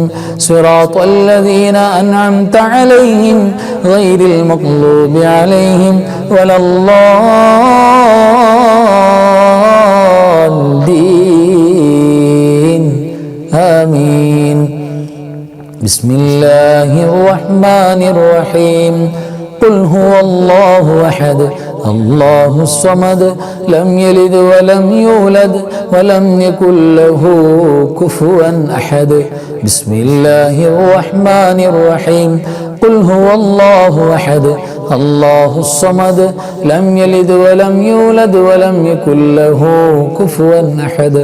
صراط الذين أنعمت عليهم غير المغضوب عليهم ولا الضالين آمين بسم الله الرحمن الرحيم قل هو الله أحد الله الصمد لم يلد ولم يولد ولم يكن له كفوا أحد بسم الله الرحمن الرحيم قل هو الله أحد الله الصمد لم يلد ولم يولد ولم يكن له كفوا أحد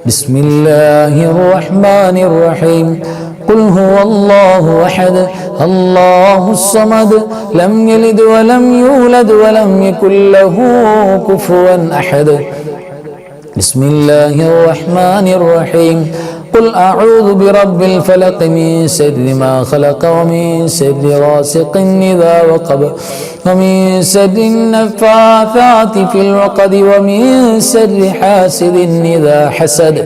بسم الله الرحمن الرحيم قل هو الله أحد الله الصمد لم يلد ولم يولد ولم يكن له كفوا أحد بسم الله الرحمن الرحيم قل أعوذ برب الفلق من شر ما خلق ومن شر غاسق إذا وقب ومن شر النفاثات في العقد ومن شر حاسد إذا حسد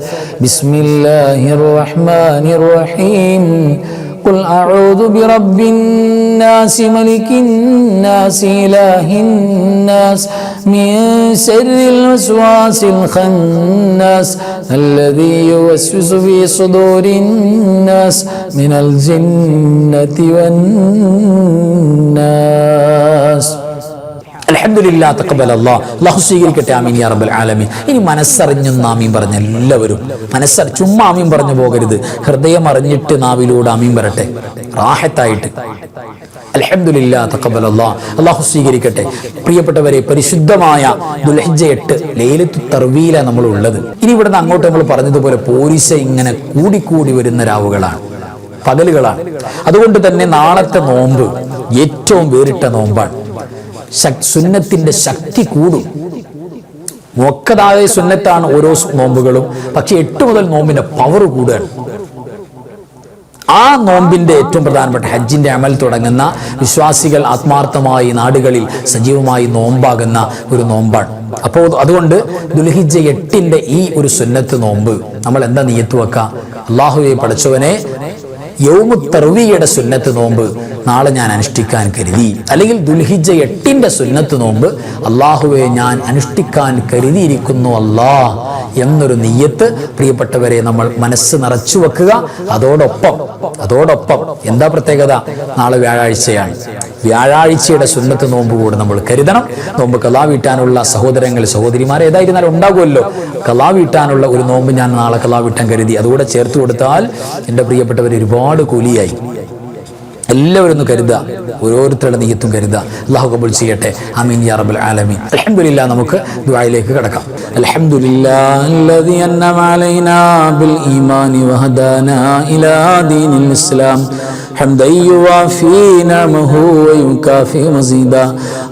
بسم الله الرحمن الرحيم قل أعوذ برب الناس ملك الناس إله الناس من شر الوسواس الخناس الذي يوسوس في صدور الناس من الجنة والناس. അൽഹംദുലില്ലാഹ് തഖബ്ബൽ അല്ലാഹു സ്വീകരിക്കട്ടെ ആമീൻ യാ റബ്ബൽ ആലമീൻ. ഇനി മനസ്സറിഞ്ഞൊന്ന് ആമീൻ പറഞ്ഞ എല്ലാവരും ചുമ്മാ ആമീൻ പറഞ്ഞു പോകരുത്. ഹൃദയം അറിഞ്ഞിട്ട് നാവിലൂടെ ആമീൻ വരട്ടെ, റാഹത്തായിട്ട്. അൽഹംദുലില്ലാഹ് തഖബ്ബൽ അല്ലാഹു സ്വീകരിക്കട്ടെ. പ്രിയപ്പെട്ടവരെ, പരിശുദ്ധമായ ദുൽഹിജ്ജ 8 ലൈലത്തുൽ തർവീല നമ്മൾ ഉള്ളത്. ഇനി ഇവിടുന്ന് അങ്ങോട്ട് നമ്മൾ പറഞ്ഞതുപോലെ പോരിശ ഇങ്ങനെ കൂടിക്കൂടി വരുന്ന രാവുകളാണ്, പകലുകളാണ്. അതുകൊണ്ട് തന്നെ നാളത്തെ നോമ്പ് ഏറ്റവും വേറിട്ട നോമ്പാണ്. സുന്നത്തിന്റെ ശക്തി കൂടും. മുഅക്കദായ സുന്നത്താണ് ഓരോ നോമ്പുകളും. പക്ഷെ 8 മുതൽ നോമ്പിന്റെ പവർ കൂടുകയാണ്. ആ നോമ്പിന്റെ ഏറ്റവും പ്രധാനപ്പെട്ട ഹജ്ജിന്റെ അമൽ തുടങ്ങുന്ന വിശ്വാസികൾ ആത്മാർത്ഥമായി നാടുകളിൽ സജീവമായി നോമ്പാകുന്ന ഒരു നോമ്പാണ്. അപ്പോൾ അതുകൊണ്ട് ദുൽഹിജ്ജ 8ന്റെ ഈ ഒരു സുന്നത്ത് നോമ്പ് നമ്മൾ എന്താ നിയ്യത്ത് വെക്കുക? അല്ലാഹുവേ പടച്ചവനെ, യൗമു തർവിയയുടെ സുന്നത്ത് നോമ്പ് നാളെ ഞാൻ അനുഷ്ഠിക്കാൻ കരുതി, അല്ലെങ്കിൽ ദുൽഹിജ്ജ 8ന്റെ സുന്നത്ത് നോമ്പ് അല്ലാഹുവേ ഞാൻ അനുഷ്ഠിക്കാൻ കരുതിയിരിക്കുന്നു അല്ലാഹ് എന്നൊരു നിയ്യത്ത് പ്രിയപ്പെട്ടവരെ നമ്മൾ മനസ്സ് നിറച്ചു വെക്കുക. അതോടൊപ്പം എന്താ പ്രത്യേകത? നാളെ വ്യാഴാഴ്ചയാണ്. വ്യാഴാഴ്ചയുടെ സുന്നത്ത് നോമ്പ് കൂടെ നമ്മൾ കരുതണം. നോമ്പ് ഖളാ വീട്ടാനുള്ള സഹോദരങ്ങൾ സഹോദരിമാരെ ഏതായിരുന്നാലും ഉണ്ടാകുമല്ലോ. ഖളാ വീട്ടാനുള്ള ഒരു നോമ്പ് ഞാൻ നാളെ ഖളാ വീട്ടാൻ കരുതി. അതുകൂടെ ചേർത്ത് കൊടുത്താൽ എൻ്റെ പ്രിയപ്പെട്ടവർ ഒരുപാട് കൂലിയായി. എല്ലാവരും ഒന്ന് കരുതുക, ഓരോരുത്തരുടെ നിയ്യത്തും കരുതുക. അല്ലാഹു ഖബൂൽ ചെയ്യട്ടെ. ആമീൻ യാ റബ്ബൽ ആലമീൻ. അൽഹംദുലില്ലാഹ്, നമുക്ക് ദുആയിലേക്ക് കടക്കാം. അൽഹംദുലില്ലാഹി അല്ലദീ അൻഅമ അലൈനാ ബിൽ ഈമാനി വഹദാനാ ഇലാ ദീനിൽ ഇസ്ലാം حمدا يوافي نعمه ويكافئ مزيدا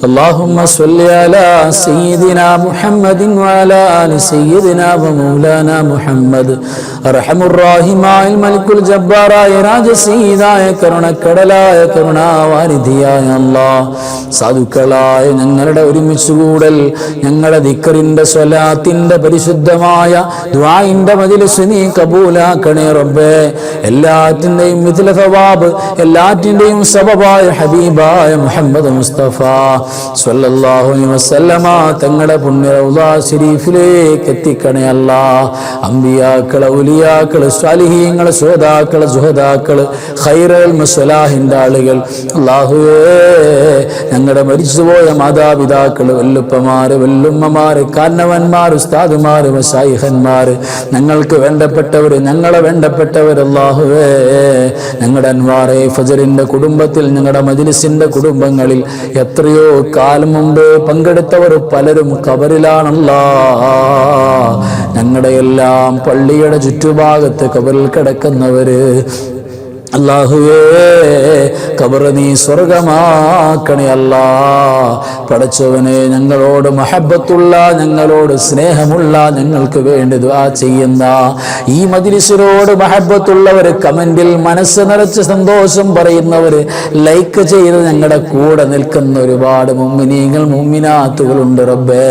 اللهم صل على سيدنا محمد وعلى آل سيدنا ومولانا محمد أرحم الراحمين الملك الجبار രാജസീതായ കരുണക്കടലായ കരുണാവാരിധിയായ അല്ലാഹ് സാധുക്കളായ ഞങ്ങളുടെ ഒരുമിച്ച് കൂടൽ ഞങ്ങളുടെ ദിക്റിന്റെ സ്വലാത്തിന്റെ പരിശുദ്ധമായ ദുആഇന്റെ മജ്ലിസ് നീ കബൂലാക്കണേ റബ്ബേ എല്ലാറ്റിന്റെയും മിഥ്ല സവാബ് എല്ലാറ്റിന്റെയും സബബായ ഹബീബായ മുഹമ്മദ് മുസ്തഫ സ്വല്ലല്ലാഹു അലൈഹി വസല്ലമ തങ്ങളുടെ പുണ്യ റൗള ശരീഫിലേക്ക് എത്തിക്കണേ അല്ലാഹ് അംബിയാക്കളെ ഔലിയാക്കളെ സ്വാലിഹീങ്ങളെ ശുഹദാക്കളെ സുഹദാക്കളെ ഖൈറുൽ മുസ്ലിഹിന്റെ ആളുകൾ അല്ലാഹുവേ ഞങ്ങളുടെ മരിച്ചുപോയ മാതാപിതാക്കൾ വല്ലുപ്പമാര് വല്ലുമ്മമാര് കാരണവന്മാർ ഉസ്താദുമാര് മശായിഖന്മാര് ഞങ്ങൾക്ക് വേണ്ടപ്പെട്ടവര് ഞങ്ങളെ വേണ്ടപ്പെട്ടവർ അല്ലാഹുവേ ഞങ്ങളുടെ അൻവാറെ ഫജറിന്റെ കുടുംബത്തിൽ ഞങ്ങളുടെ മജ്ലിസിന്റെ കുടുംബങ്ങളിൽ എത്രയോ കാലം മുമ്പ് പങ്കെടുത്തവർ പലരും ഖബറിലാണല്ലാ ഞങ്ങളുടെ എല്ലാം പള്ളിയുടെ ചുറ്റുഭാഗത്ത് ഖബറിൽ കിടക്കുന്നവര് അല്ലാഹുവേ ഖബർ നീ സ്വർഗമാക്കണേ അല്ലാ പടച്ചവനെ ഞങ്ങളോട് മഹബ്ബത്തുള്ള ഞങ്ങളോട് സ്നേഹമുള്ള ഞങ്ങൾക്ക് വേണ്ടി ദുആ ചെയ്യുന്ന ഈ മജ്ലിസിനോട് മഹബ്ബത്തുള്ളവർ കമന്റിൽ മനസ്സ് നിറച്ച് സന്തോഷം പറയുന്നവർ ലൈക്ക് ചെയ്ത് ഞങ്ങളുടെ കൂടെ നിൽക്കുന്ന ഒരുപാട് മുഅ്മിനീങ്ങൾ മുഅ്മിനാത്തുകളുണ്ട് റബ്ബേ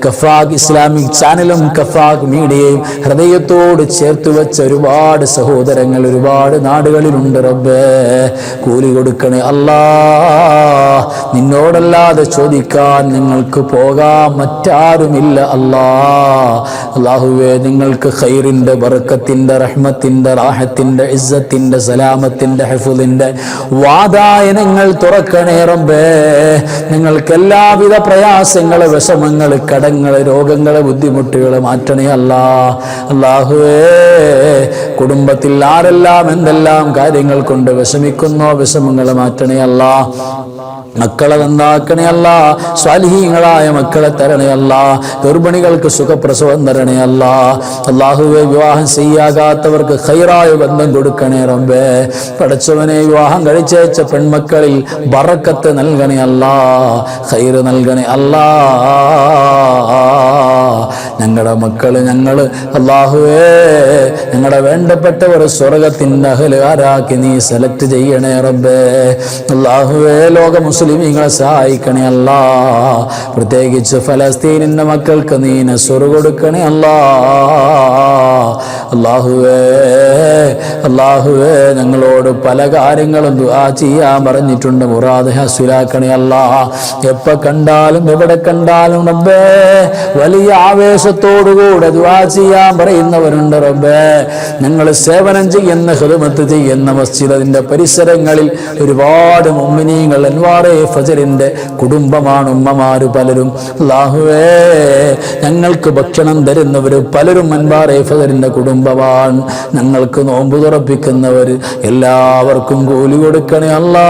കഫാഖ് ഇസ്ലാമിക് ചാനലും കഫാഖ് മീഡിയയും ഹൃദയത്തോട് ചേർത്ത് വെച്ച ഒരുപാട് സഹോദരങ്ങൾ ഒരുപാട് നാടുകളിൽ ഉണ്ട് റബ്ബേ കൂലി കൊടുക്കണേ അല്ലാ നിന്നോടല്ലാതെ ചോദിക്കാൻ നിങ്ങൾക്ക് പോകാൻ മറ്റാരുമില്ല അല്ലാ അല്ലാഹുവേ നിങ്ങൾക്ക് ഖൈറിന്റെ ബർക്കത്തിന്റെ റഹ്മത്തിന്റെ റാഹത്തിന്റെ ഇസ്സത്തിന്റെ സലാമത്തിന്റെ ഹിഫ്ളിന്റെ വാതായനങ്ങൾ തുറക്കണേ റബ്ബേ നിങ്ങൾക്ക് എല്ലാവിധ പ്രയാസങ്ങൾ വിഷമങ്ങൾ കടങ്ങൾ രോഗങ്ങൾ ബുദ്ധിമുട്ടുകൾ മാറ്റണേ അല്ലാ അല്ലാഹുവേ കുടുംബത്തിൽ ആരെല്ലാം എന്തെല്ലാം കാര്യങ്ങൾ കൊണ്ട് വിഷമിക്കുന്നോ വിഷമങ്ങൾ മാറ്റണേ അല്ലാ മക്കളെ നന്നാക്കണേ അല്ലാ സ്വാലിഹീങ്ങളായ മക്കളെ തരണേ അല്ലാ ഗർഭിണികൾക്ക് സുഖപ്രസവം തരണേ അല്ലാ അല്ലാഹുവേ വിവാഹം ചെയ്യാകാത്തവർക്ക് ഖൈറായ ബന്ധം കൊടുക്കണേ റബ്ബേ പടച്ചവനെ വിവാഹം കഴിച്ചേച്ച പെൺമക്കളിൽ ബറക്കത്ത് നൽകണേ അല്ലാ ഖൈറ് നൽകണേ അല്ലാ ഞങ്ങളുടെ മക്കള് ഞങ്ങള് അല്ലാഹുവേ ഞങ്ങളുടെ വേണ്ടപ്പെട്ടവർ സ്വർഗത്തിന്റെ അഹ്ലുകാരാക്കി നീ സെലക്ട് ചെയ്യണേ റബ്ബേ അല്ലാഹുവേ ലോക മുസ്ലിമീങ്ങളെ സഹായിക്കണേ അല്ലാ പ്രത്യേകിച്ച് ഫലസ്തീനിന്റെ മക്കൾക്ക് നീ നസ്ർ കൊടുക്കണേ അല്ലാ അല്ലാഹുവേ അല്ലാഹുവേ ഞങ്ങളോട് പല കാര്യങ്ങളും ദുആ ചെയ്യാൻ പറഞ്ഞിട്ടുണ്ട് മുറാദ് ഹസ്വിലാക്കണേ അല്ലാ എപ്പോ കണ്ടാലും എവിടെ കണ്ടാലും റബ്ബേ വലിയ ആവേശത്തോടുകൂടെ ദുആ ചെയ്യാൻ പറയുന്നവരുണ്ട് റബ്ബേ ഞങ്ങൾ സേവനം ചെയ്യുന്ന ഖിദ്മത്ത് ചെയ്യുന്ന മസ്ജിദിന്റെ പരിസരങ്ങളിൽ ഒരുപാട് മുഅ്മിനീങ്ങൾ അൻവാറെ ഫജറിന്റെ കുടുംബമാണ് ഉമ്മമാര് പലരും അല്ലാഹുവേ ഞങ്ങൾക്ക് ഭക്ഷണം തരുന്നവർ പലരും അൻവാറെ ഫജറിന്റെ കുടുംബമാണ് ഞങ്ങൾക്ക് നോമ്പ് തുറപ്പിക്കുന്നവർ എല്ലാവർക്കും കൂലി കൊടുക്കണേ അല്ലാ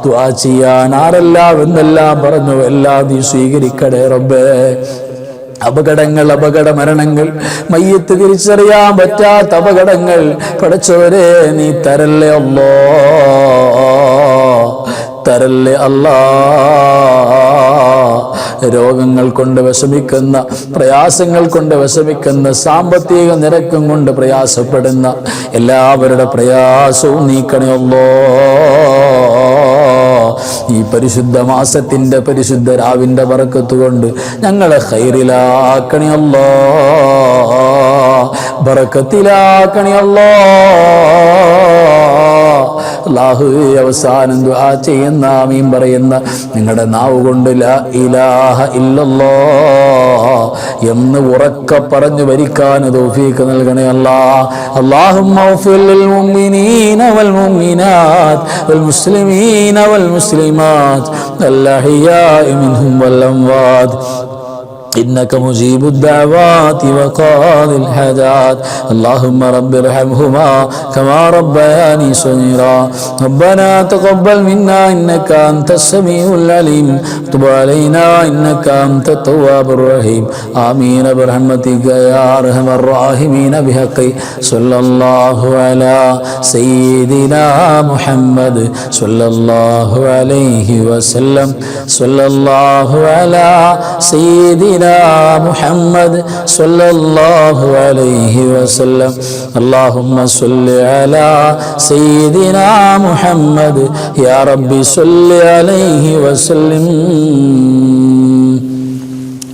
ദുആ ചെയ്യാൻ ആരെല്ലാം എന്നെല്ലാം പറഞ്ഞു എല്ലാം നീ സ്വീകരിക്കണേ റബ്ബേ അപകടങ്ങൾ അപകട മരണങ്ങൾ മയ്യത്ത് തിരിച്ചറിയാൻ പറ്റാത്ത അപകടങ്ങൾ പടച്ചവരെ നീ തരല്ലേ അല്ലാ തരല്ലേ അല്ലാ രോഗങ്ങൾ കൊണ്ട് വിഷമിക്കുന്ന പ്രയാസങ്ങൾ കൊണ്ട് വിഷമിക്കുന്ന സാമ്പത്തിക നിരക്കും കൊണ്ട് പ്രയാസപ്പെടുന്ന എല്ലാവരുടെ പ്രയാസവും നീക്കണേ അല്ലാ ഈ പരിശുദ്ധ മാസത്തിന്റെ പരിശുദ്ധ രാവിന്റെ ബറക്കത്ത് കൊണ്ട് ഞങ്ങളെ ഖൈറിലാക്കണേ അല്ലാ ബറക്കത്തിലാക്കണേ അല്ലാ അല്ലാഹുവേ അവസാനം ദുആ ചെയ്യുന്ന ആമീൻ പറയുന്ന നിങ്ങളുടെ നാവ് കൊണ്ട് ലാ ഇലാഹ ഇല്ലല്ലാഹ് എന്ന് ഉറക്കെ പറഞ്ഞു ഭരിക്കാൻ തൗഫീഖ് നൽകണേ അല്ലാ അല്ലാഹുമ്മ ഗ്ഫിർ ലിൽ മുഅ്മിനീന വൽ മുഅ്മിനാത്ത് വൽ മുസ്ലിമീന വൽ മുസ്ലിമാത്ത് അൽ അഹ്യാഇ മിൻഹും വൽ അംവാത് إنك مجيب الدعوات وقاضي الحاجات اللهم رب ارحمهما كما ربياني صغيرا ربنا تقبل منا إنك أنت السميع العليم تب علينا إنك أنت التواب الرحيم آمين برحمتك يا أرحم الراحمين بحق صلى الله على سيدنا محمد صلى الله عليه وسلم صلى الله على سيدنا محمد صلى الله عليه وسلم اللهم صل على سيدنا محمد يا ربي صل عليه وسلم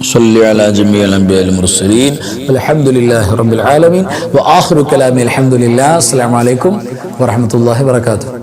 صل على جميع الأنبياء المرسلين والحمد لله رب العالمين وآخر كلامي الحمد لله السلام عليكم ورحمة الله وبركاته